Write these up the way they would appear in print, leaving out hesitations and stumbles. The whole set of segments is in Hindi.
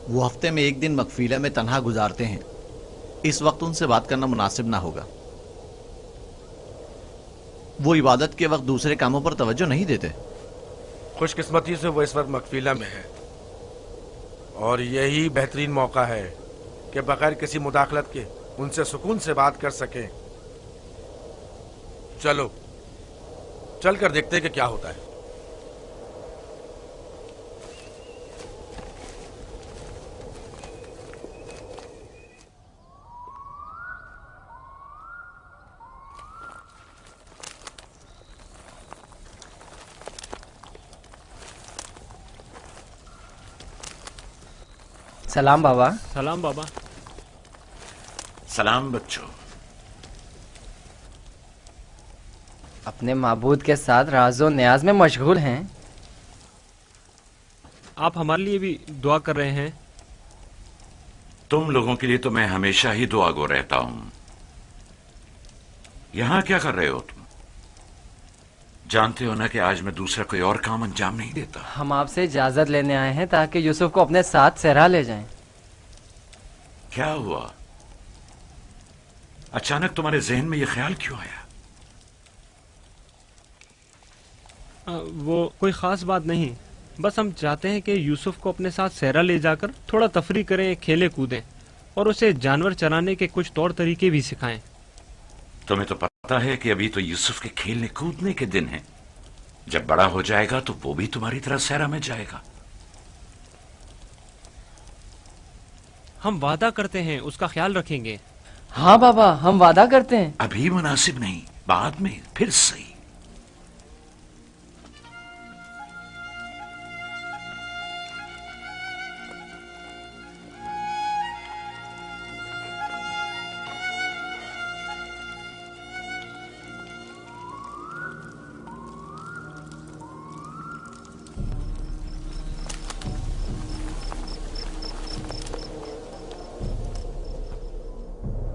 वो हफ्ते में एक दिन मकफीला में तन्हा गुजारते हैं। इस वक्त उनसे बात करना मुनासिब ना होगा। वो इबादत के वक्त दूसरे कामों पर तवज्जो नहीं देते। खुशकिस्मती से वो इस वक्त मकफीला में है और यही बेहतरीन मौका है कि बगैर किसी मुदाखलत के उनसे सुकून से बात कर सकें। चलो चल कर देखते हैं कि क्या होता है। सलाम बाबा। सलाम बाबा। सलाम बच्चों। अपने माबूद के साथ राज़ो न्याज में मशगूल हैं। आप हमारे लिए भी दुआ कर रहे हैं। तुम लोगों के लिए तो मैं हमेशा ही दुआगो रहता हूं। यहां क्या कर रहे हो तुम? जानते हो ना कि आज मैं दूसरा कोई और काम अंजाम नहीं देता। हम आपसे इजाजत लेने आए हैं ताकि यूसुफ को अपने साथ सहरा ले जाएं। क्या हुआ? अचानक तुम्हारे जहन में यह ख्याल क्यों आया? वो कोई खास बात नहीं, बस हम चाहते हैं कि यूसुफ को अपने साथ सहरा ले जाकर थोड़ा तफरी करें, खेले कूदें और उसे जानवर चराने के कुछ तौर तरीके भी सिखाएं। तुम्हें तो पता है कि अभी तो यूसुफ के खेलने कूदने के दिन हैं। जब बड़ा हो जाएगा तो वो भी तुम्हारी तरह सहरा में जाएगा। हम वादा करते हैं उसका ख्याल रखेंगे। हाँ बाबा, हम वादा करते हैं। अभी मुनासिब नहीं, बाद में फिर सही।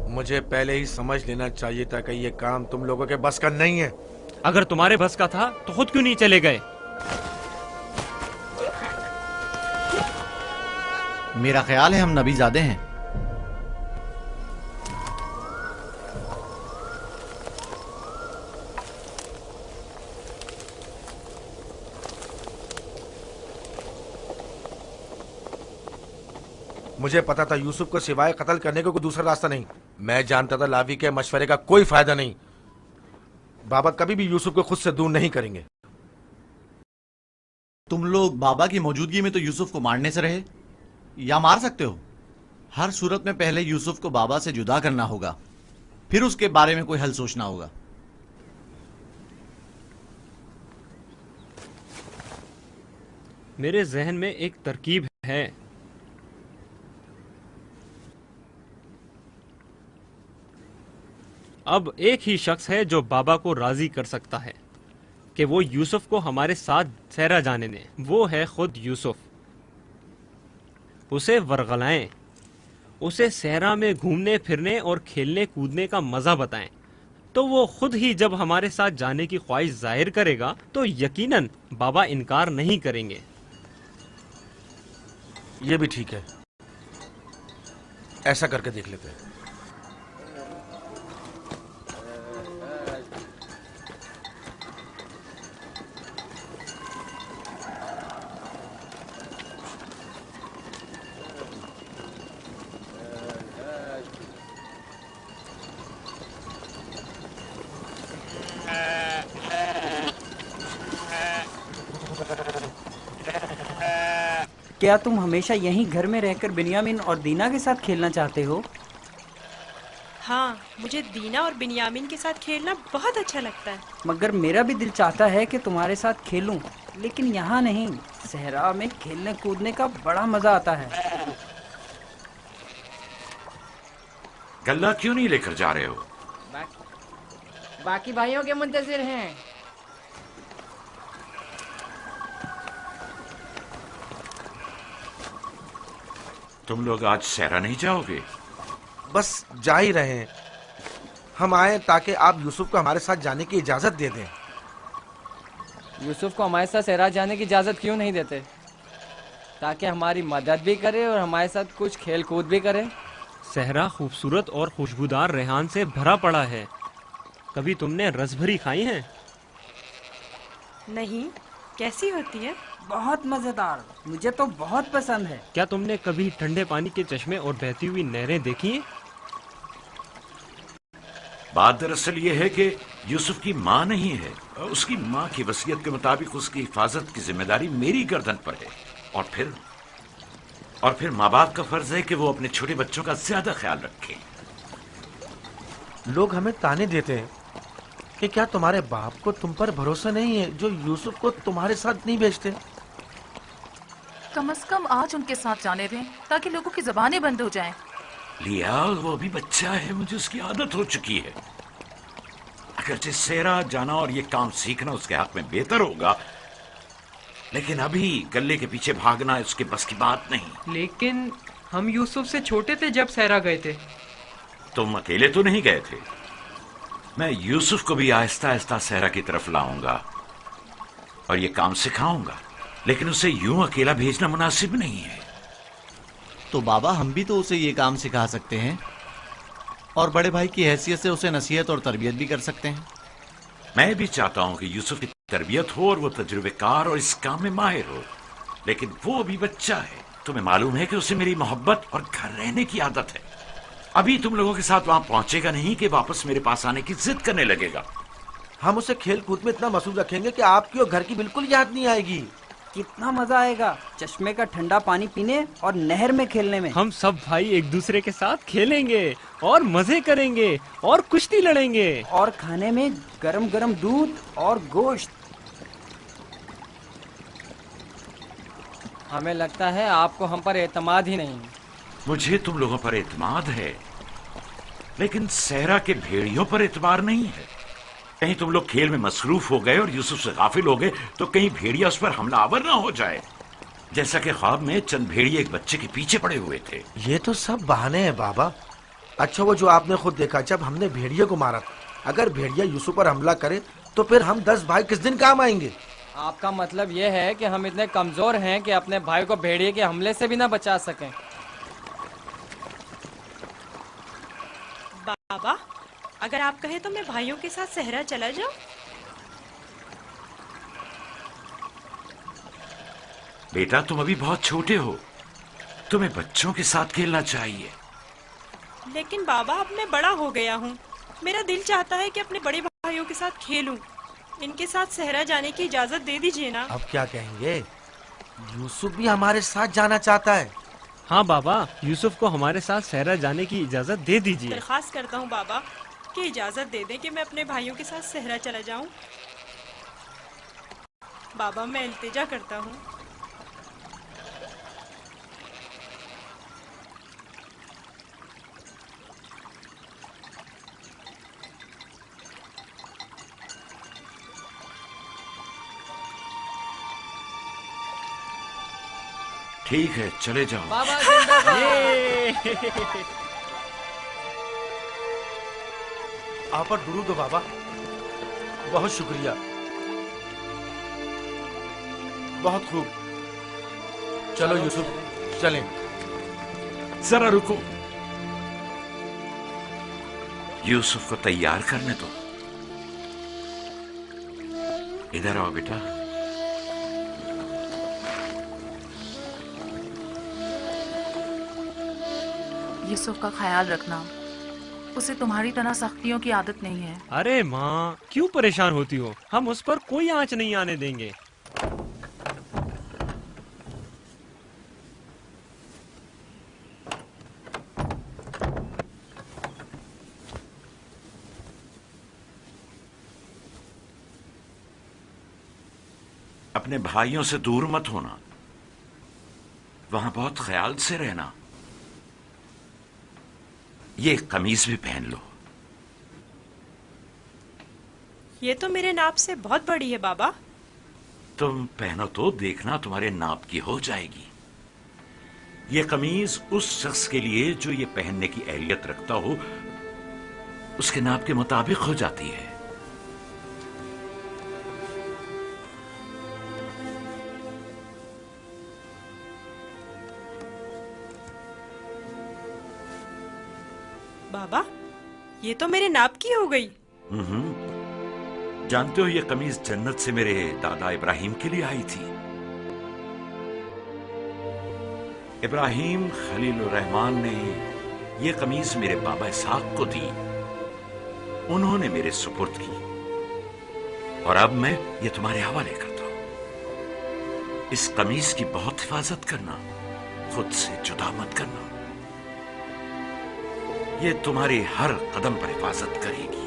मुझे पहले ही समझ लेना चाहिए था कि ये काम तुम लोगों के बस का नहीं है। अगर तुम्हारे बस का था तो खुद क्यों नहीं चले गए? मेरा ख्याल है हम नबीजादे हैं। मुझे पता था यूसुफ को सिवाय कत्ल करने को कोई दूसरा रास्ता नहीं। मैं जानता था लावी के मशवरे का कोई फायदा नहीं। बाबा कभी भी यूसुफ को खुद से दूर नहीं करेंगे। तुम लोग बाबा की मौजूदगी में तो यूसुफ को मारने से रहे या मार सकते हो। हर सूरत में पहले यूसुफ को बाबा से जुदा करना होगा, फिर उसके बारे में कोई हल सोचना होगा। मेरे जहन में एक तरकीब है। अब एक ही शख्स है जो बाबा को राजी कर सकता है कि वो यूसुफ को हमारे साथ सहरा जाने दें। वो है खुद यूसुफ। उसे वरगलाएं, उसे सहरा में घूमने फिरने और खेलने कूदने का मजा बताएं, तो वो खुद ही जब हमारे साथ जाने की ख्वाहिश जाहिर करेगा तो यकीनन बाबा इनकार नहीं करेंगे। ये भी ठीक है, ऐसा करके देख लेते हैं। क्या तुम हमेशा यहीं घर में रहकर बिन्यामिन और दीना के साथ खेलना चाहते हो? हाँ, मुझे दीना और बिन्यामिन के साथ खेलना बहुत अच्छा लगता है। मगर मेरा भी दिल चाहता है कि तुम्हारे साथ खेलूं, लेकिन यहाँ नहीं। सहरा में खेलने कूदने का बड़ा मजा आता है। गल्ला क्यों नहीं लेकर जा रहे हो? बाकी भाइयों के मुंतजिर हैं। तुम लोग आज सहरा नहीं जाओगे? बस जा ही रहे हैं। हम आए ताकि आप यूसुफ को हमारे साथ जाने की इजाजत दे दें। यूसुफ को हमारे साथ सहरा जाने की इजाजत क्यों नहीं देते? ताकि हमारी मदद भी करे और हमारे साथ कुछ खेल कूद भी करे। सहरा खूबसूरत और खुशबूदार रेहान से भरा पड़ा है। कभी तुमने रसभरी खाई है? नहीं, कैसी होती है? बहुत मजेदार, मुझे तो बहुत पसंद है। क्या तुमने कभी ठंडे पानी के चश्मे और बहती हुई नहरें देखी हैं? बात दरअसल ये है कि यूसुफ की माँ नहीं है। उसकी माँ की वसीयत के मुताबिक उसकी हिफाजत की जिम्मेदारी मेरी गर्दन पर है। और फिर माँ बाप का फर्ज है कि वो अपने छोटे बच्चों का ज्यादा ख्याल रखें। लोग हमें ताने देते हैं कि क्या तुम्हारे बाप को तुम पर भरोसा नहीं है जो यूसुफ को तुम्हारे साथ नहीं भेजते। कम से कम आज उनके साथ जाने दें ताकि लोगों की जबानें बंद हो जाएं। लिया, वो अभी बच्चा है, मुझे उसकी आदत हो चुकी है। अगरचे सेरा जाना और ये काम सीखना उसके हक में बेहतर होगा, लेकिन अभी गले के पीछे भागना उसके बस की बात नहीं। लेकिन हम यूसुफ से छोटे थे जब सहरा गए थे। तुम अकेले तो नहीं गए थे। मैं यूसुफ को भी आहिस्ता आहिस्ता सहरा की तरफ लाऊंगा और ये काम सिखाऊंगा, लेकिन उसे यूं अकेला भेजना मुनासिब नहीं है। तो बाबा, हम भी तो उसे ये काम सिखा सकते हैं और बड़े भाई की हैसियत से उसे नसीहत और तरबियत भी कर सकते हैं। मैं भी चाहता हूं कि यूसुफ की तरबियत हो और वो तजुर्बेकार और इस काम में माहिर हो, लेकिन वो अभी बच्चा है। तुम्हें मालूम है कि उसे मेरी मोहब्बत और घर रहने की आदत है। अभी तुम लोगों के साथ वहां पहुंचेगा नहीं कि वापस मेरे पास आने की जिद करने लगेगा। हम उसे खेल कूद में इतना मसरूफ रखेंगे कि आपकी और घर की बिल्कुल याद नहीं आएगी। कितना मजा आएगा चश्मे का ठंडा पानी पीने और नहर में खेलने में। हम सब भाई एक दूसरे के साथ खेलेंगे और मजे करेंगे और कुश्ती लड़ेंगे और खाने में गरम गरम दूध और गोश्त। हमें लगता है आपको हम पर एतमाद ही नहीं। मुझे तुम लोगों पर एतमाद है, लेकिन सहरा के भेड़ियों पर एतबार नहीं है। कहीं तुम लोग खेल में मसरूफ हो गए और यूसुफ से गाफिल हो गए तो कहीं भेड़िया उस पर हमलावर ना हो जाए, जैसा कि ख्वाब में चंद भेड़िए एक बच्चे के पीछे पड़े हुए थे। ये तो सब बहाने हैं बाबा। अच्छा, वो जो आपने खुद देखा जब हमने भेड़िए को मारा था, अगर भेड़िया यूसुफ पर हमला करे तो फिर हम 10 भाई किस दिन काम आएंगे? आपका मतलब ये है कि हम इतने कमजोर हैं कि अपने भाई को भेड़िए के हमले से भी ना बचा सकें। बाबा, अगर आप कहें तो मैं भाइयों के साथ सहरा चला जाऊं? बेटा, तुम अभी बहुत छोटे हो, तुम्हें बच्चों के साथ खेलना चाहिए। लेकिन बाबा, अब मैं बड़ा हो गया हूँ। मेरा दिल चाहता है कि अपने बड़े भाइयों के साथ खेलूं। इनके साथ सहरा जाने की इजाजत दे दीजिए ना। अब क्या कहेंगे? यूसुफ भी हमारे साथ जाना चाहता है। हाँ बाबा, यूसुफ को हमारे साथ सहरा जाने की इजाजत दे दीजिए। दरख्वास्त करता हूँ बाबा कि इजाजत दे दें कि मैं अपने भाइयों के साथ सहरा चला जाऊं। बाबा, मैं इल्तिजा करता हूँ। ठीक है, चले जाओ। बाबा जिंदाबाद। आप पर दुरूद हो बाबा, बहुत शुक्रिया, बहुत खूब। चलो यूसुफ, चलें। जरा रुको, यूसुफ को तैयार करने दो। इधर आओ बेटा। यूसुफ का ख्याल रखना, उसे तुम्हारी तरह सख्तियों की आदत नहीं है। अरे माँ, क्यों परेशान होती हो? हम उस पर कोई आंच नहीं आने देंगे। अपने भाइयों से दूर मत होना, वहां बहुत ख्याल से रहना। ये कमीज भी पहन लो। ये तो मेरे नाप से बहुत बड़ी है बाबा। तुम पहनो तो देखना तुम्हारे नाप की हो जाएगी। ये कमीज उस शख्स के लिए जो ये पहनने की अहलियत रखता हो, उसके नाप के मुताबिक हो जाती है। बाबा, ये तो मेरे नाप की हो गई। जानते हो, ये कमीज जन्नत से मेरे दादा इब्राहिम के लिए आई थी। इब्राहिम खलीलुर रहमान ने ये कमीज मेरे बाबा इसहाक को दी, उन्होंने मेरे सुपुर्द की, और अब मैं ये तुम्हारे हवाले करता हूं। इस कमीज की बहुत हिफाजत करना, खुद से जुदा मत करना, ये तुम्हारी हर कदम पर हिफाजत करेगी।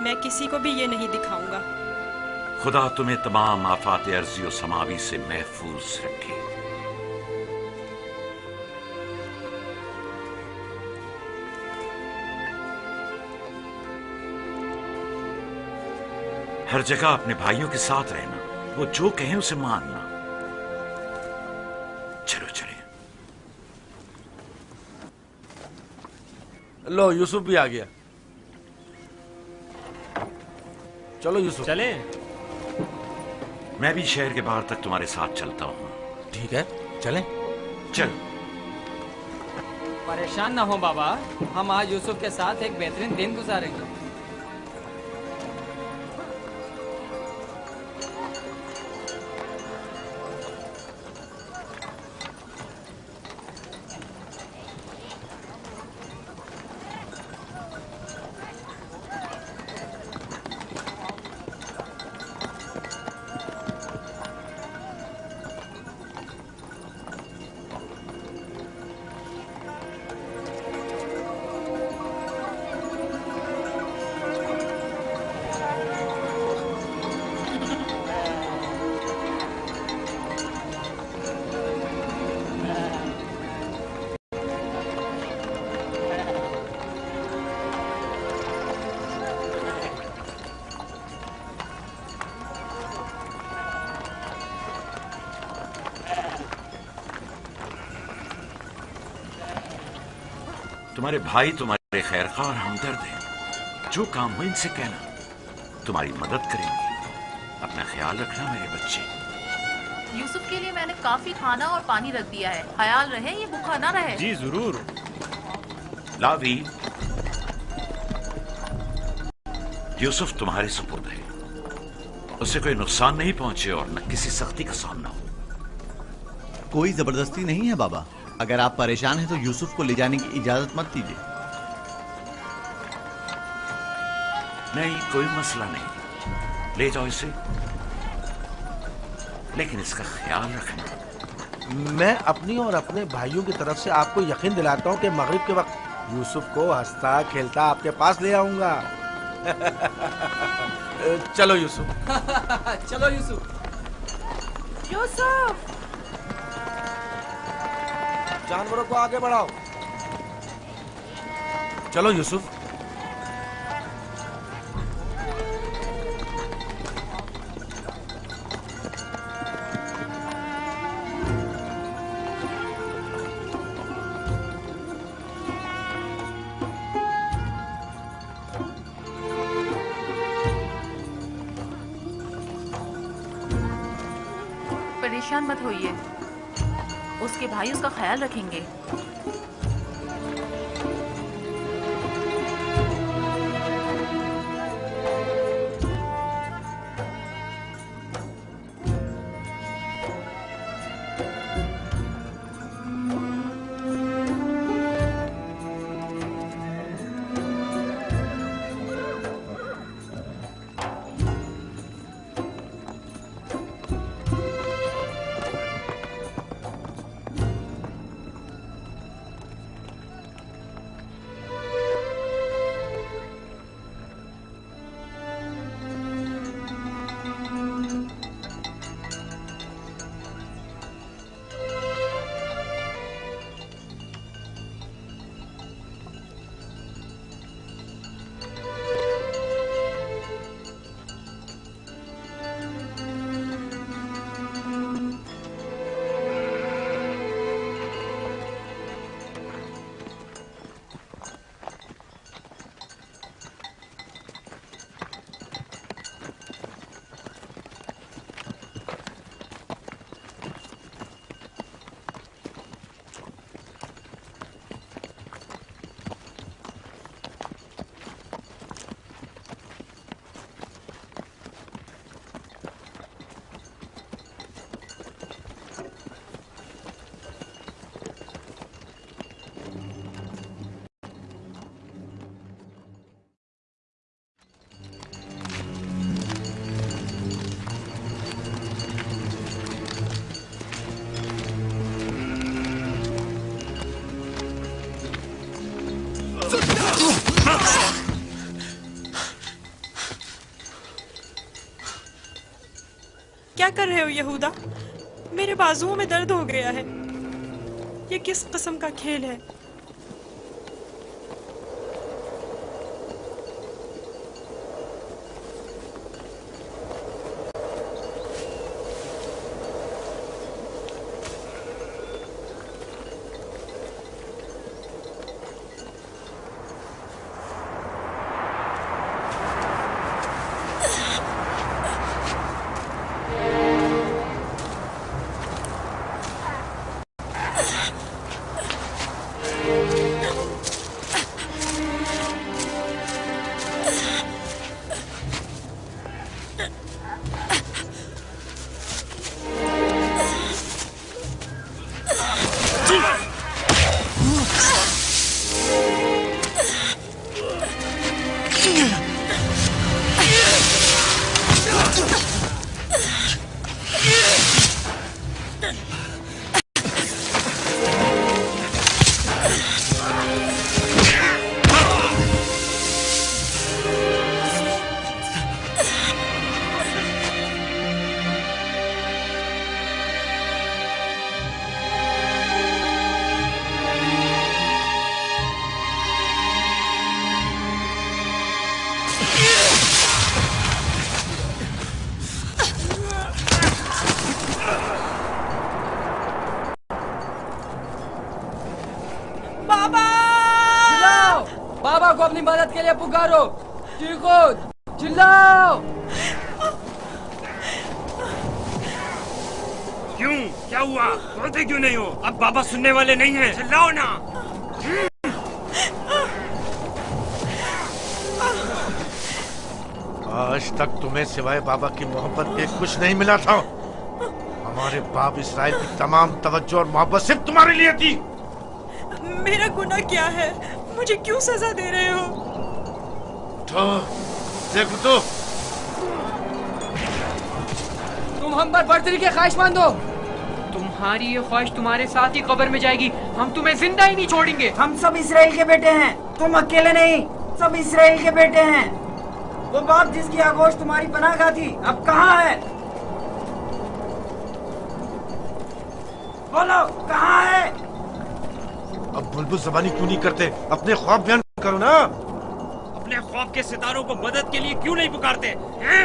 मैं किसी को भी ये नहीं दिखाऊंगा। खुदा तुम्हें तमाम आफात अर्जी और समावी से महफूज रखे। हर जगह अपने भाइयों के साथ रहना, वो जो कहें उसे मानना। चलो चले। लो, यूसुफ भी आ गया। चलो यूसुफ। चले। मैं भी शहर के बाहर तक तुम्हारे साथ चलता हूं। ठीक है, चलें। चल। परेशान ना हो बाबा, हम आज यूसुफ के साथ एक बेहतरीन दिन गुजारेंगे। तुम्हारे भाई तुम्हारे खैरखा और हमदर्द हैं। जो काम हो इनसे कहना, तुम्हारी मदद करेंगे। अपना ख्याल रखना मेरे बच्चे। यूसुफ के लिए मैंने काफी खाना और पानी रख दिया है, ख्याल रहे ये भूखा ना रहे। जी जरूर। लावी, यूसुफ तुम्हारे सुपुर्द है, उसे कोई नुकसान नहीं पहुंचे और न किसी सख्ती का सामना हो। कोई जबरदस्ती नहीं है बाबा। अगर आप परेशान हैं तो यूसुफ को ले जाने की इजाजत मत दीजिए। नहीं, कोई मसला नहीं, ले जाओ इसे, लेकिन इसका ख्याल रखना। मैं अपनी और अपने भाइयों की तरफ से आपको यकीन दिलाता हूँ कि मगरिब के वक्त यूसुफ को हंसता खेलता आपके पास ले आऊंगा। चलो यूसुफ। चलो यूसुफ। यूसुफ, जानवरों को आगे बढ़ाओ। चलो यूसुफ। परेशान मत होइए, उसके भाई उसका ख्याल रखेंगे। हो यहूदा? मेरे बाजुओं में दर्द हो गया है। ये किस किस्म का खेल है? बाबा को अपनी मदद के लिए पुकारो। चीखो, चिल्लाओ। क्यों? क्या हुआ? बोलते क्यों नहीं हो? अब बाबा सुनने वाले नहीं हैं। चिल्लाओ ना। आज तक तुम्हें सिवाय बाबा की मोहब्बत के कुछ नहीं मिला था। हमारे बाप इसराइल की तमाम तवज्जो और मोहब्बत सिर्फ तुम्हारे लिए थी। मेरा गुनाह क्या है? मुझे क्यों सजा दे रहे हो? उठो, देखो तो। तुम हम पर बर्तरी के ख्वाहिशमंद हो। तुम्हारी ये ख्वाहिश तुम्हारे साथ ही कब्र में जाएगी। हम तुम्हें जिंदा ही नहीं छोड़ेंगे। हम सब इसराइल के बेटे हैं, तुम अकेले नहीं, सब इसराइल के बेटे हैं। वो बाप जिसकी आगोश तुम्हारी पनाह थी, अब कहाँ है? बोलो, कहाँ है? अब बुलबुल ज़बानी क्यों नहीं करते? अपने ख्वाब बयान करो ना। अपने ख्वाब के सितारों को मदद के लिए क्यों नहीं पुकारते हैं?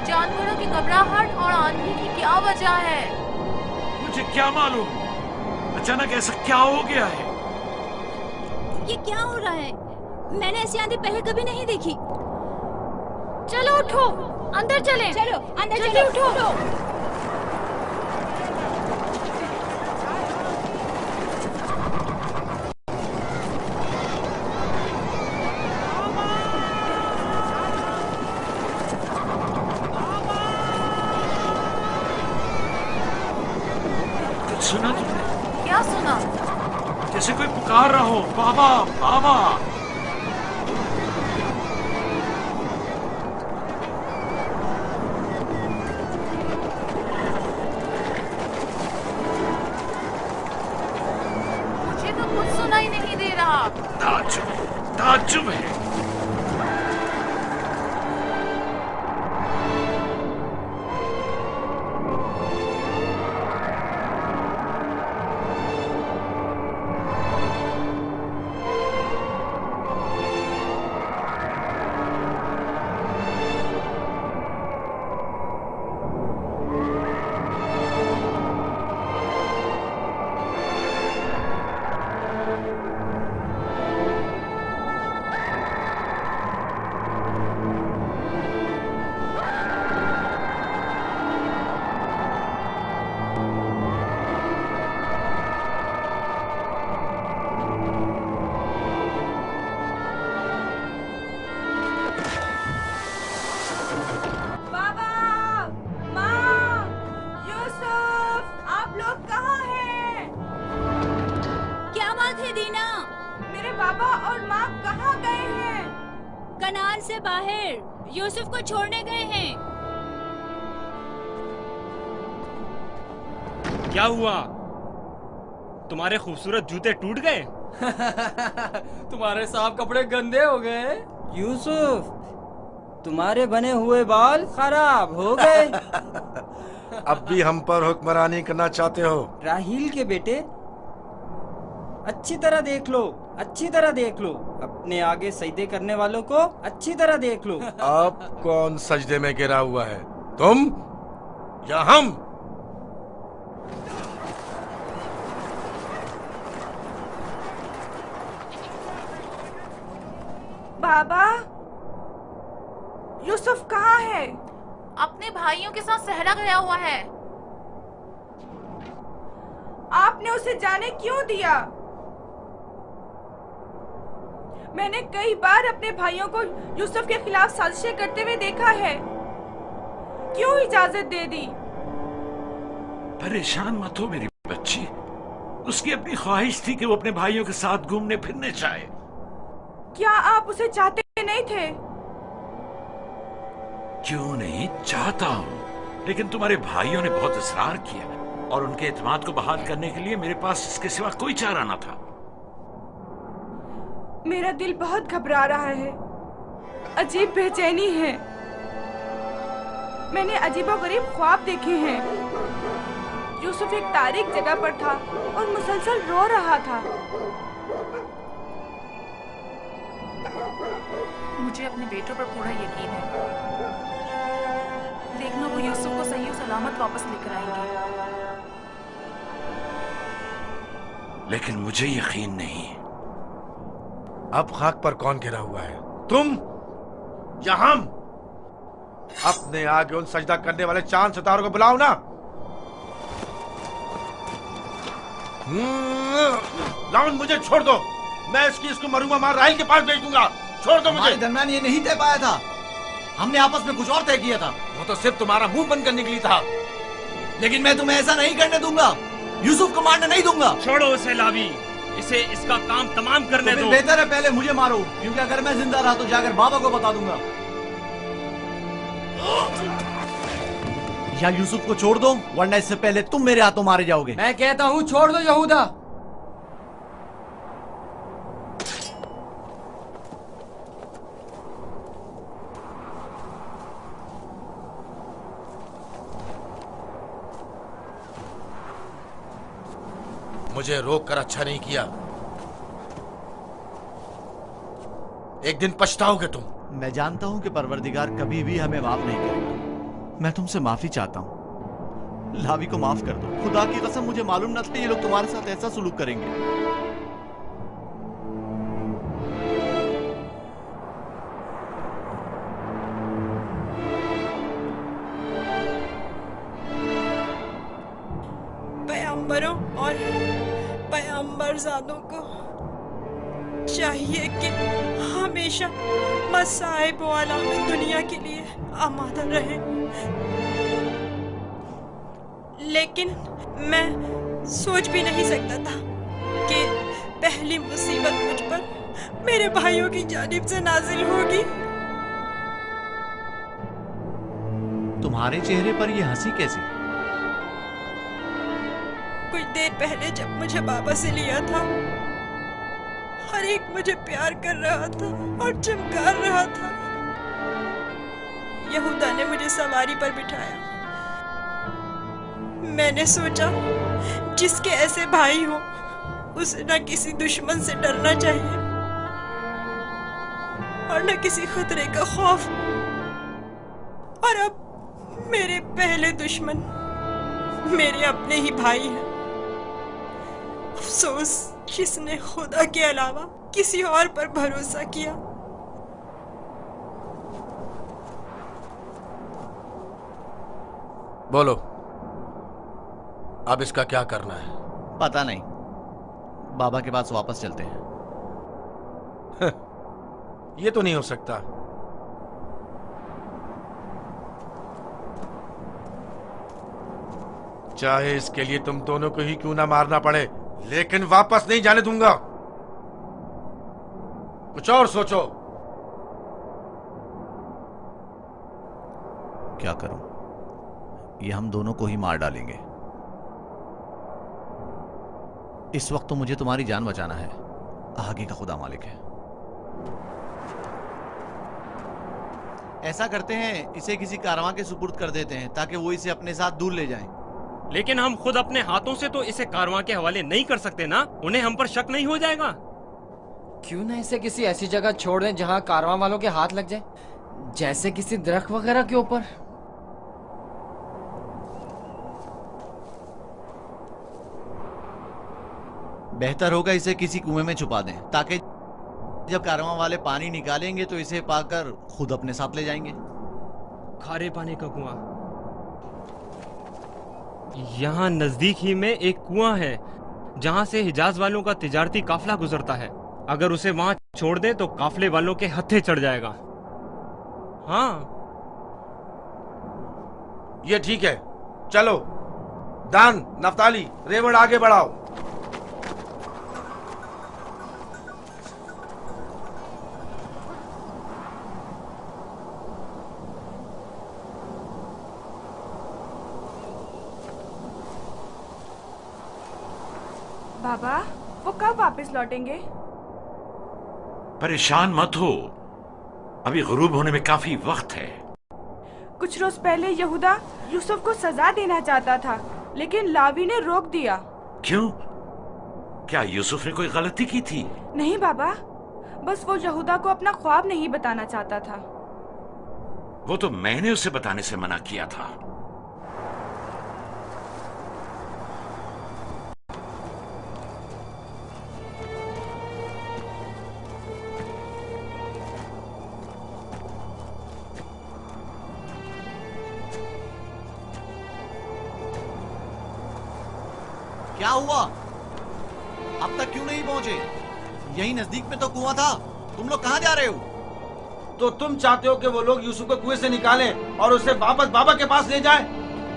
जानवरों की घबराहट और आंधी की क्या वजह है? मुझे क्या मालूम, अचानक ऐसा क्या हो गया है? ये क्या हो रहा है? मैंने ऐसी आंधी पहले कभी नहीं देखी। चलो उठो, अंदर चलें। चलो अंदर चलो, उठो। सुना तुमने? क्या सुना? जैसे कोई पुकार रहा हो, बाबा बाबा। मुझे तो कुछ सुनाई नहीं दे रहा। ताज्जुब है। दीना। मेरे बाबा और माँ कहाँ गए हैं? कनान से बाहर यूसुफ को छोड़ने गए हैं। क्या हुआ? तुम्हारे खूबसूरत जूते टूट गए? तुम्हारे साफ कपड़े गंदे हो गए। यूसुफ, तुम्हारे बने हुए बाल खराब हो गए। अब भी हम पर हुक्मरानी करना चाहते हो? राहील के बेटे, अच्छी तरह देख लो, अच्छी तरह देख लो। अपने आगे सजदे करने वालों को अच्छी तरह देख लो। अब कौन सजदे में गिरा हुआ है, तुम या हम? बाबा, यूसुफ कहाँ है? अपने भाइयों के साथ सहरा गया हुआ है। आपने उसे जाने क्यों दिया? मैंने कई बार अपने भाइयों को यूसुफ के खिलाफ साजिशें करते हुए देखा है। क्यों इजाजत दे दी? परेशान मत हो मेरी बच्ची, उसकी अपनी ख्वाहिश थी कि वो अपने भाइयों के साथ घूमने फिरने जाए। क्या आप उसे चाहते नहीं थे? क्यों नहीं, चाहता हूं, लेकिन तुम्हारे भाइयों ने बहुत इसरार किया और उनके एतमाद को बहाल करने के लिए मेरे पास इसके सिवा कोई चारा न था। मेरा दिल बहुत घबरा रहा है, अजीब बेचैनी है। मैंने अजीबोगरीब ख्वाब देखे हैं। यूसुफ एक तारीक जगह पर था और मुसलसल रो रहा था। मुझे अपने बेटों पर पूरा यकीन है। देखना वो यूसुफ को सही और सलामत वापस लेकर आएंगे। लेकिन मुझे यकीन नहीं। अब खाक पर कौन गिरा हुआ है, तुम या हम? अपने आगे उन सजदा करने वाले चांद सितारों को बुलाओ ना। लाउन, मुझे छोड़ दो। मैं इसको मरूंगा मार राहिल के पास भेज दूंगा। छोड़ दो मुझे। हमारे दरमियान ये नहीं तय पाया था, हमने आपस में कुछ और तय किया था। वो तो सिर्फ तुम्हारा मुंह बंद करने के लिए था। लेकिन मैं तुम्हें ऐसा नहीं करने दूंगा, यूसुफ को मारने नहीं दूंगा। छोड़ो उसे लावी, इसे इसका काम तमाम करने तो दो। बेहतर है पहले मुझे मारो, क्योंकि अगर मैं जिंदा रहा तो जाकर बाबा को बता दूंगा। या यूसुफ को छोड़ दो, वरना इससे पहले तुम मेरे हाथों मारे जाओगे। मैं कहता हूँ छोड़ दो यहूदा। मुझे रोक कर अच्छा नहीं किया। एक दिन पछताओगे तुम। मैं जानता हूं कि परवरदिगार कभी भी हमें माफ नहीं करेगा। मैं तुमसे माफी चाहता हूं, लावी को माफ कर दो। खुदा की कसम, मुझे मालूम न था ये लोग तुम्हारे साथ ऐसा सुलूक करेंगे। पैगंबरों और पैगंबरजादों को चाहिए कि हमेशा मसाइब वाला में दुनिया के लिए आमादा रहे। लेकिन मैं सोच भी नहीं सकता था कि पहली मुसीबत मुझ पर मेरे भाइयों की जानिब से नाजिल होगी। तुम्हारे चेहरे पर यह हंसी कैसी? कुछ देर पहले जब मुझे बाबा से लिया था, हर एक मुझे प्यार कर रहा था और चमकार रहा था। यहूदा ने मुझे सवारी पर बिठाया। मैंने सोचा जिसके ऐसे भाई हो उसे न किसी दुश्मन से डरना चाहिए और न किसी खतरे का खौफ। और अब मेरे पहले दुश्मन मेरे अपने ही भाई हैं। अफसोस जिसने खुदा के अलावा किसी और पर भरोसा किया। बोलो, अब इसका क्या करना है? पता नहीं, बाबा के पास वापस चलते हैं। ये तो नहीं हो सकता। चाहे इसके लिए तुम दोनों को ही क्यों ना मारना पड़े, लेकिन वापस नहीं जाने दूंगा। कुछ और सोचो। क्या करूं? ये हम दोनों को ही मार डालेंगे। इस वक्त तो मुझे तुम्हारी जान बचाना है, आगे का खुदा मालिक है। ऐसा करते हैं, इसे किसी कारवां के सुपुर्द कर देते हैं ताकि वो इसे अपने साथ दूर ले जाएं। लेकिन हम खुद अपने हाथों से तो इसे कारवां के हवाले नहीं कर सकते ना, उन्हें हम पर शक नहीं हो जाएगा? क्यों ना इसे किसी ऐसी जगह छोड़ दें जहां कारवां वालों के हाथ लग जाए, जैसे किसी दरख्त वगैरह के ऊपर। बेहतर होगा इसे किसी कुएं में छुपा दें ताकि जब कारवां वाले पानी निकालेंगे तो इसे पाकर खुद अपने साथ ले जाएंगे। खारे पानी का कुआं। यहाँ नजदीक ही में एक कुआं है जहाँ से हिजाज वालों का तिजारती काफिला गुजरता है। अगर उसे वहाँ छोड़ दे तो काफिले वालों के हत्थे चढ़ जाएगा। हाँ, ये ठीक है, चलो। दान, नफ्ताली, रेवड़ आगे बढ़ाओ। बाबा, वो कब वापस लौटेंगे? परेशान मत हो, अभी गुरूब होने में काफी वक्त है। कुछ रोज पहले यहूदा यूसुफ को सजा देना चाहता था, लेकिन लावी ने रोक दिया। क्यों? क्या यूसुफ ने कोई गलती की थी? नहीं बाबा, बस वो यहूदा को अपना ख्वाब नहीं बताना चाहता था। वो तो मैंने उसे बताने से मना किया था। क्या हुआ? अब तक क्यों नहीं पहुंचे? यही नजदीक में तो कुआं था। तुम लोग कहां जा रहे हो? तो तुम चाहते हो कि वो लोग यूसुफ को कुएं से निकालें और उसे वापस बाबा के पास ले जाएं?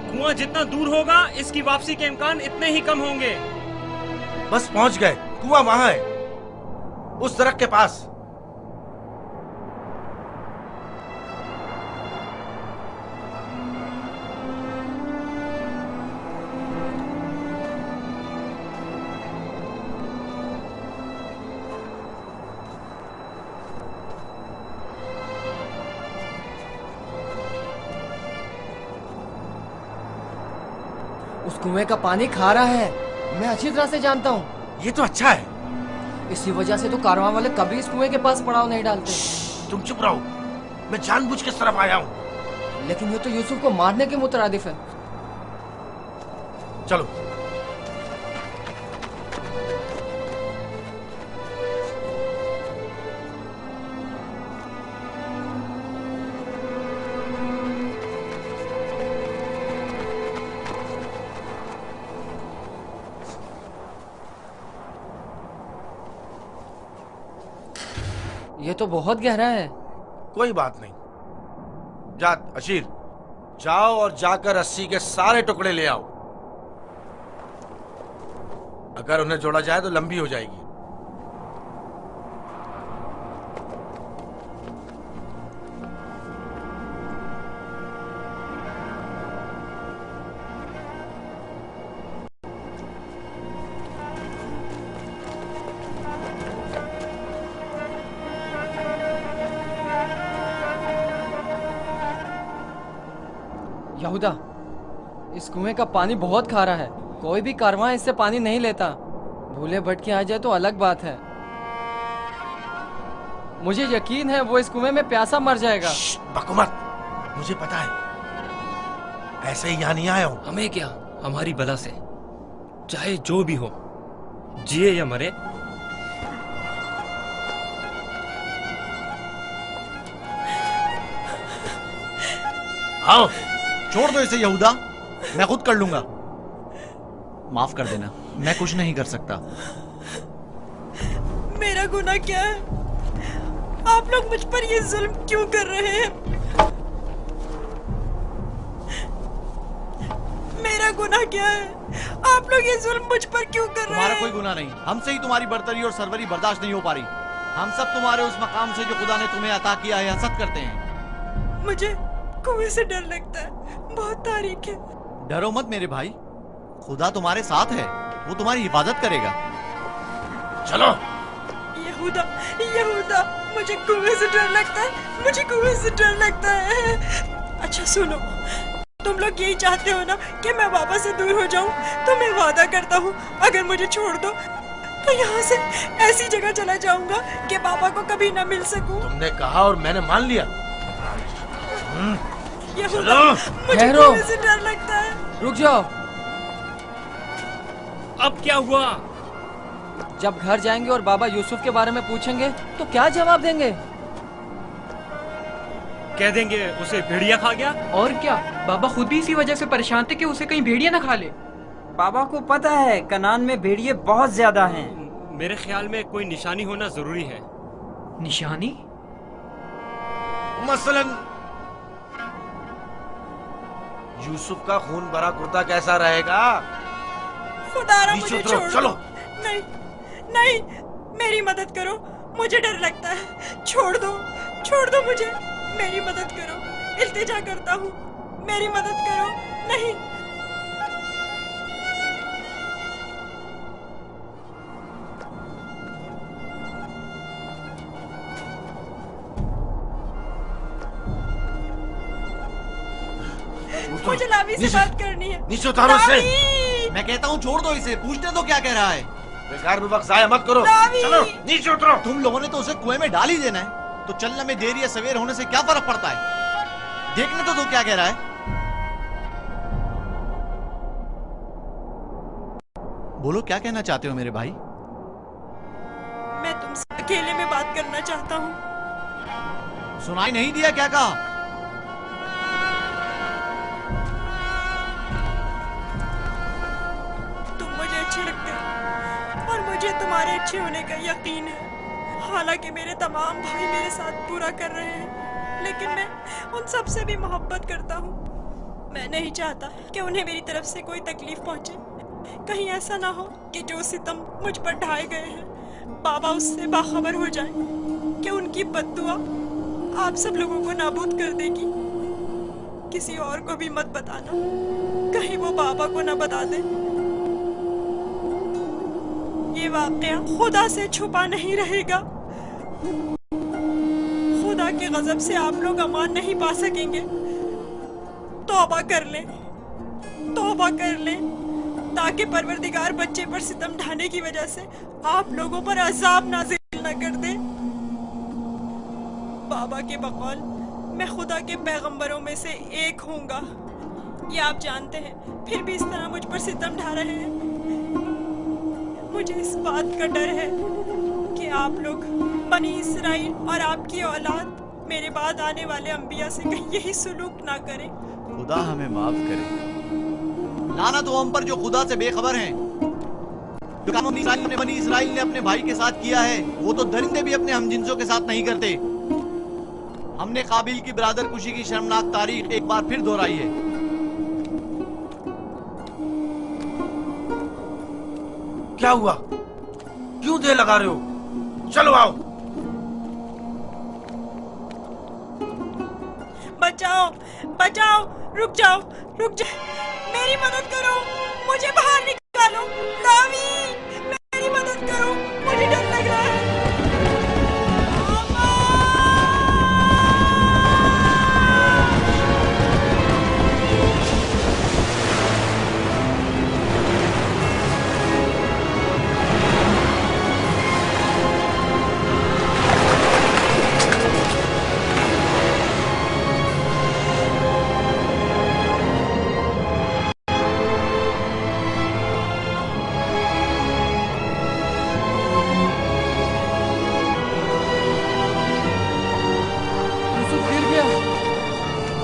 कुआं जितना दूर होगा इसकी वापसी के इम्कान इतने ही कम होंगे। बस पहुंच गए, कुआं वहां है, उस सड़क के पास। उस कुएं का पानी खारा है, मैं अच्छी तरह से जानता हूँ। ये तो अच्छा है। इसी वजह से तो कारवां वाले कभी इस कुएं के पास पड़ाव नहीं डालते। तुम चुप रहो, मैं जानबूझ के इस तरफ आया हूँ। लेकिन ये तो यूसुफ को मारने के मुतरादिफ है। चलो। ये तो बहुत गहरा है। कोई बात नहीं। जा अशीर, जाओ और जाकर रस्सी के सारे टुकड़े ले आओ। अगर उन्हें जोड़ा जाए तो लंबी हो जाएगी। यहूदा, इस कुएं का पानी बहुत खारा है, कोई भी कारवां इससे पानी नहीं लेता। भूले भटके आ जाए तो अलग बात है। मुझे यकीन है वो इस कुएं में प्यासा मर जाएगा। बको मत, मुझे पता है, ऐसे ही यहाँ नहीं आया हूँ। हमें क्या, हमारी बला से चाहे जो भी हो, जिए या मरे, आओ। छोड़ दो इसे यहूदा, मैं खुद कर लूंगा। माफ कर देना, मैं कुछ नहीं कर सकता। मेरा गुनाह क्या है? आप लोग मुझ पर ये जुल्म क्यों कर रहे हैं? मेरा गुनाह क्या है? आप लोग ये जुल्म मुझ पर क्यों कर रहे हैं? तुम्हारा कोई गुनाह नहीं, हमसे ही तुम्हारी बर्तरी और सरवरी बर्दाश्त नहीं हो पा रही। हम सब तुम्हारे उस मकाम से जो खुदा ने तुम्हें अता किया है हसद करते हैं। मुझे कुएं से डर लगता है, बहुत तारीख है। डरो मत मेरे भाई, खुदा तुम्हारे साथ है, वो तुम्हारी हिफाजत करेगा। चलो। यहूदा, यहूदा, मुझे कुएं से डर लगता है, मुझे कुएं से डर लगता है। अच्छा सुनो, तुम लोग यही चाहते हो ना कि मैं बाबा से दूर हो जाऊं? तो मैं वादा करता हूँ अगर मुझे छोड़ दो तो यहाँ से ऐसी जगह चला जाऊंगा कि बाबा को कभी ना मिल सकूं। तुमने कहा और मैंने मान लिया। यहूदा, मुझे कुएं से डर लगता है। रुक जाओ। अब क्या हुआ? जब घर जाएंगे और बाबा यूसुफ के बारे में पूछेंगे तो क्या जवाब देंगे? कह देंगे उसे भेड़िया खा गया। और क्या, बाबा खुद भी इसी वजह से परेशान थे कि उसे कहीं भेड़िया ना खा ले। बाबा को पता है कनान में भेड़िए बहुत ज्यादा हैं। मेरे ख्याल में कोई निशानी होना जरूरी है। निशानी? मसलन यूसुफ का खून भरा कुर्ता कैसा रहेगा? खुदारा मुझे छोड़ दो। चलो। नहीं, नहीं, मेरी मदद करो, मुझे डर लगता है। छोड़ दो मुझे, मेरी मदद करो, इल्तिजा करता हूँ, मेरी मदद करो। नहीं। मुझे लावी से बात करनी है। नीचे उतारो इसे। मैं कहता हूँ छोड़ दो इसे, पूछने दो क्या कह रहा है। बेकार में वक्त जाया मत करो। चलो नीचे उतरो। तुम लोगों ने तो उसे कुएं में डाल ही देना है, तो चलने में देर या सवेर होने से क्या फर्क पड़ता है? देखने तो दो क्या कह रहा है। बोलो क्या कहना चाहते हो मेरे भाई? मैं तुमसे अकेले में बात करना चाहता हूँ। सुनाई नहीं दिया क्या कहा? अच्छे लगते हैं और मुझे तुम्हारे अच्छे होने का यकीन है। हालांकि मेरे तमाम भाई मेरे साथ पूरा कर रहे हैं, लेकिन मैं उन सब से भी मोहब्बत करता हूँ। मैं नहीं चाहता कि उन्हें मेरी तरफ से कोई तकलीफ पहुंचे। कहीं ऐसा ना हो कि जो सितम मुझ पर ढाए गए हैं बाबा उससे बाखबर हो जाए कि उनकी बद्दुआ आप सब लोगों को नाबूद कर देगी। किसी और को भी मत बताना, कहीं वो बाबा को ना बता दे। ये वाकया खुदा से छुपा नहीं रहेगा। खुदा के गजब से आप लोग अमान नहीं पा सकेंगे। तौबा कर लें, तौबा कर लें, ताकि परवरदिगार बच्चे पर सितम ढाने की वजह से आप लोगों पर अजाब नाज़िल न कर दे। बाबा के बकौल मैं खुदा के पैगंबरों में से एक हूँगा, ये आप जानते हैं, फिर भी इस तरह मुझ पर सितम ढा रहे हैं। मुझे इस बात का डर है कि आप लोग बनी इसराइल और आपकी औलाद मेरे बाद आने वाले अंबिया से कहीं यही सुलूक ना करें। खुदा हमें माफ करे। लानत हो हम पर जो खुदा से बेखबर हैं। जो काम बनी इसराइल ने अपने भाई के साथ किया है वो तो दरिंदे भी अपने हमजिंसों के साथ नहीं करते। हमने काबिल की बरादर कुशी की शर्मनाक तारीख एक बार फिर दोहराई है। क्या हुआ? क्यों देर लगा रहे हो? चलो आओ। बचाओ, बचाओ, रुक जाओ, रुक जाओ, मेरी मदद करो, मुझे बाहर निकालो। लावी, मेरी मदद करो, मुझे डर लग रहा है।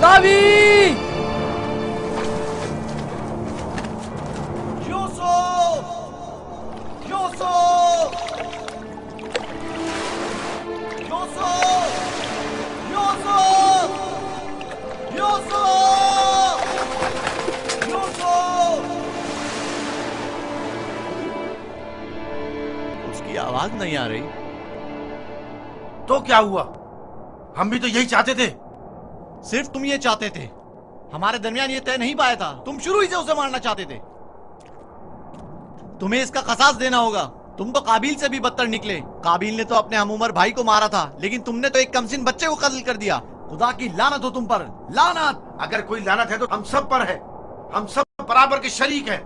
लावी! यूसुफ! यूसुफ! यूसुफ! यूसुफ! यूसुफ! यूसुफ! उसकी आवाज नहीं आ रही। तो क्या हुआ? हम भी तो यही चाहते थे। सिर्फ तुम ये चाहते थे, हमारे दरमियान ये तय नहीं पाया था। तुम शुरू ही से उसे मारना चाहते थे। तुम्हें इसका कसास देना होगा। तुम तो काबिल से भी बदतर निकले। काबिल ने तो अपने हमउम्र भाई को मारा था, लेकिन तुमने तो एक कमसिन बच्चे को कत्ल कर दिया। खुदा की लानत हो तुम पर, लानत। अगर कोई लानत है तो हम सब पर है। हम सब बराबर के शरीक हैं।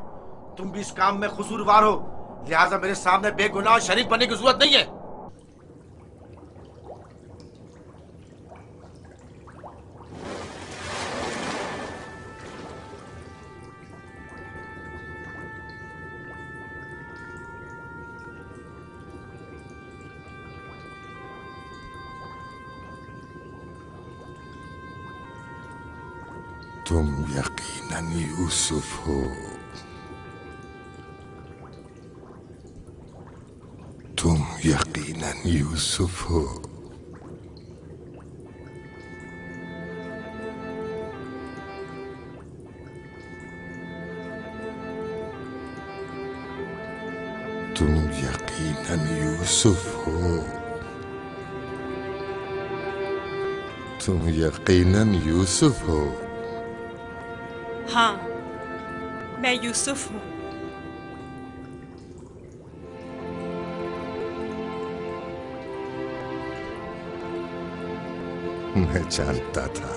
तुम भी इस काम में कसूरवार हो, लिहाजा मेरे सामने बेगुनाह शरीक बनने की जरूरत नहीं है। तुम यकीनन यूसुफ हो। तुम यकीनन यूसुफ हो। तुम यकीनन यूसुफ हो। तुम यकीनन यूसुफ हो। हाँ, मैं यूसुफ हूँ। मैं जानता था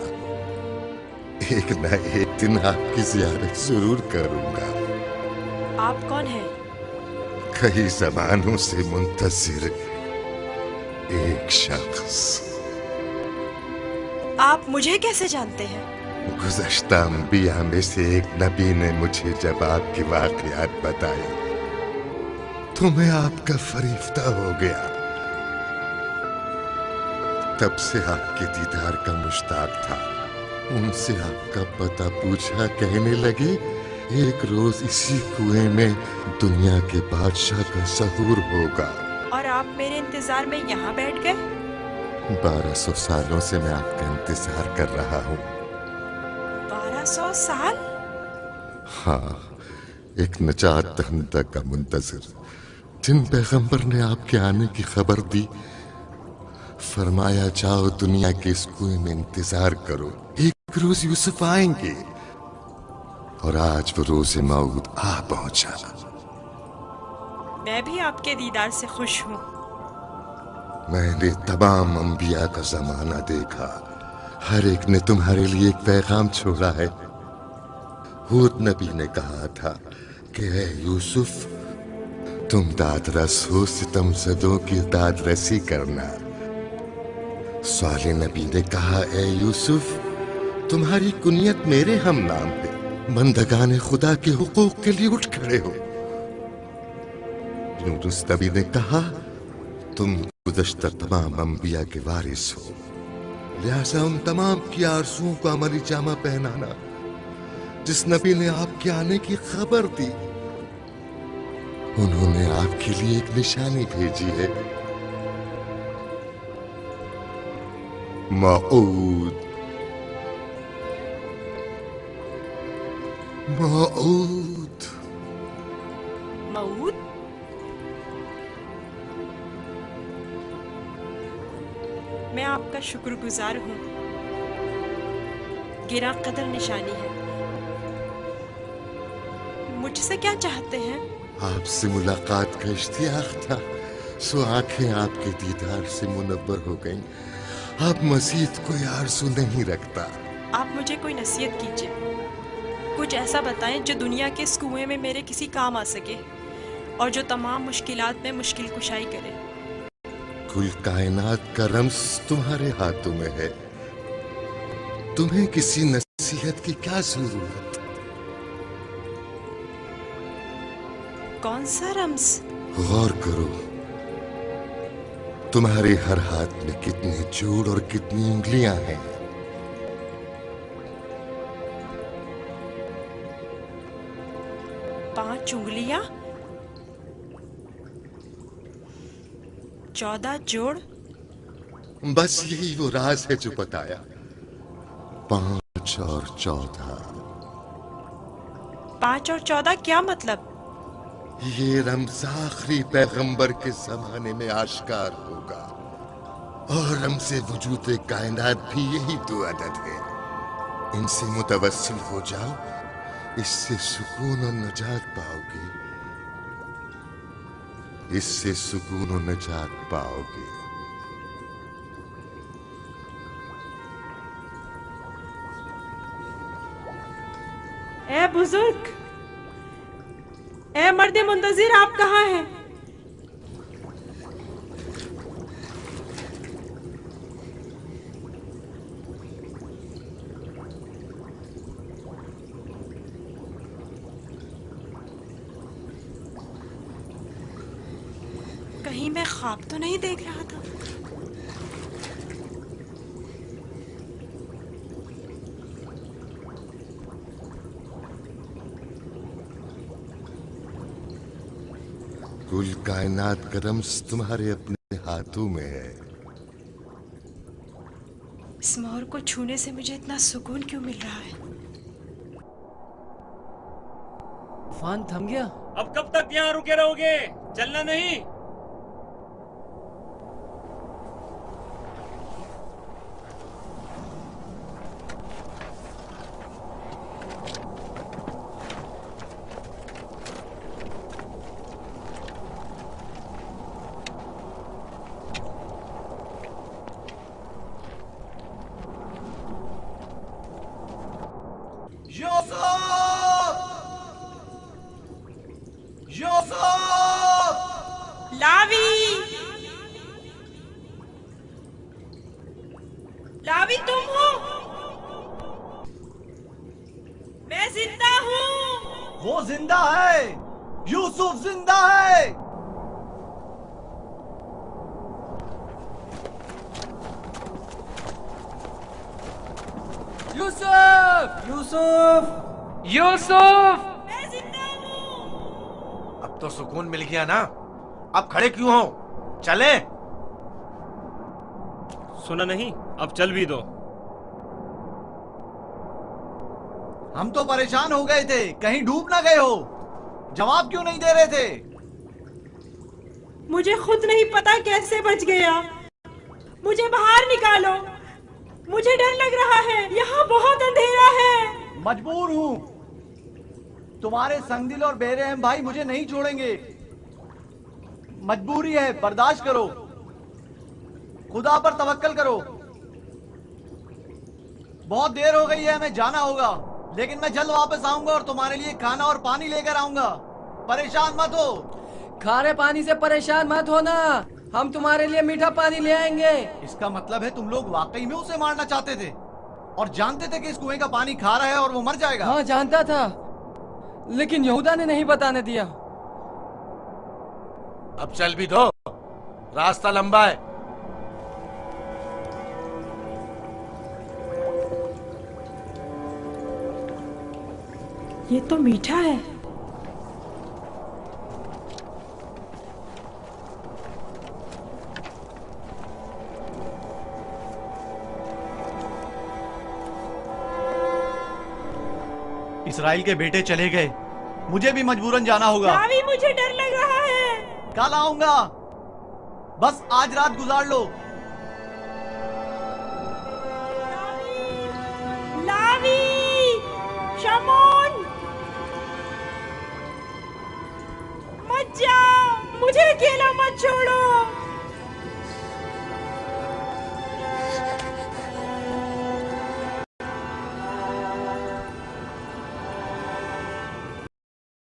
एक न एक दिन आपकी ज़ियारत जरूर करूंगा। आप कौन हैं? कई ज़मानों से मुंतज़िर एक शख्स। आप मुझे कैसे जानते हैं? गुज़श्ता अंबिया में से एक नबी ने मुझे जब आपकी वाक़ियात बताई तो मैं आपका फरिश्ता हो गया। तब से आपके दीदार का मुश्ताक था। उनसे आपका पता पूछा, कहने लगे एक रोज इसी कुएं में दुनिया के बादशाह का ज़हूर होगा। और आप मेरे इंतजार में यहाँ बैठ गए? 1200 सालों से मैं आपका इंतजार कर रहा हूँ। 1200 साल? हाँ, एक नजात दहिंदा का मुंतज़िर, जिन पैगंबर ने आपके आने की खबर दी, फरमाया जाओ दुनिया के इस कुएं में इंतजार करो, एक रोज यूसुफ आएंगे। और आज वो रोज मौद आ पहुंचा। मैं भी आपके दीदार से खुश हूँ। मैंने तमाम अंबिया का जमाना देखा, हर एक ने तुम्हारे लिए एक पैगाम छोड़ा है। हूद नबी ने कहा था कि ऐ यूसुफ, तुम दादरस हो, सितमज़दों की दादरसी करना। साले नबी ने कहा, ऐ यूसुफ, तुम्हारी कुनियत मेरे हम नाम पे, बंदगाने खुदा के हुकूक के लिए उठ खड़े हो। यूनुस नबी ने कहा, तुम गुज़श्ता तमाम अंबिया के वारिस हो, लिहाजा उन तमाम की आरज़ुओं को अमली जामा पहनाना जिस नबी ने आपके आने की खबर दी। उन्होंने आपके लिए एक निशानी भेजी है, मऊद। मऊद। मऊद? मैं आपका शुक्रगुजार हूँ। गिरा कदर निशानी है। मुझसे क्या चाहते हैं? आपसे मुलाकात का इश्तियाक था, सो आंखें आपके दीदार से मुनव्वर हो गईं। अब मजीद कोई आरज़ू नहीं रखता। आप मुझे कोई नसीहत कीजिए, कुछ ऐसा बताएं जो दुनिया के इस कुएं में मेरे किसी काम आ सके और जो तमाम मुश्किलात में मुश्किल कुशाई करे। कुल कायनात का रम्स तुम्हारे हाथों में है, तुम्हें किसी नसीहत की क्या जरूरत? कौन सा रम्स? गौर करो, तुम्हारे हर हाथ में कितने जोड़ और कितनी उंगलियां हैं। 5 उंगलियां, 14 जोड़। बस यही वो राज है जो बताया, 5 और 14। 5 और 14 क्या मतलब? ये रम्ज़ आखिरी पैगंबर के जमाने में आश्कार होगा। और हमसे वजूद कायनात भी यही तो अदद है। इनसे मुतवस्सिल हो जाओ, इससे सुकून और नजात पाओगे, इससे सुकून और नजात पाओगे। ए बुजुर्ग, ए मर्द मुंतजिर, आप कहाँ हैं? कहीं मैं ख्वाब तो नहीं देख रहा था? कुल कायनात का रम्स तुम्हारे अपने हाथों में है। इस मोर को छूने से मुझे इतना सुकून क्यों मिल रहा है? तूफान थम गया। अब कब तक यहाँ रुके रहोगे? चलना नहीं? लावी, तुम हो? मैं जिंदा हूँ। वो जिंदा है, यूसुफ जिंदा है। यूसुफ! यूसुफ! यूसुफ! मैं जिंदा हूँ। अब तो सुकून मिल गया ना? अब खड़े क्यों हो? चले। सुना नहीं? अब चल भी दो। हम तो परेशान हो गए थे, कहीं डूब ना गए हो। जवाब क्यों नहीं दे रहे थे? मुझे खुद नहीं पता कैसे बच गया। मुझे बाहर निकालो, मुझे डर लग रहा है, यहाँ बहुत अंधेरा है। मजबूर हूँ, तुम्हारे संगदिल और बेरहम भाई मुझे नहीं छोड़ेंगे। मजबूरी है, बर्दाश्त करो, खुदा पर तवक्कल करो। बहुत देर हो गई है, हमें जाना होगा, लेकिन मैं जल्द वापस आऊंगा और तुम्हारे लिए खाना और पानी लेकर आऊंगा। परेशान मत हो। खारे पानी से परेशान मत होना, हम तुम्हारे लिए मीठा पानी ले आएंगे। इसका मतलब है तुम लोग वाकई में उसे मारना चाहते थे और जानते थे कि इस कुएं का पानी खारा है और वो मर जाएगा? हाँ, जानता था, लेकिन यहूदा ने नहीं बताने दिया। अब चल भी दो, रास्ता लंबा है। ये तो मीठा है। इस्राइल के बेटे चले गए, मुझे भी मजबूरन जाना होगा। लावी, मुझे डर लग रहा है। कल आऊंगा, बस आज रात गुजार लो। लावी, शमोन, मत जाओ, मुझे अकेला मत छोड़ो।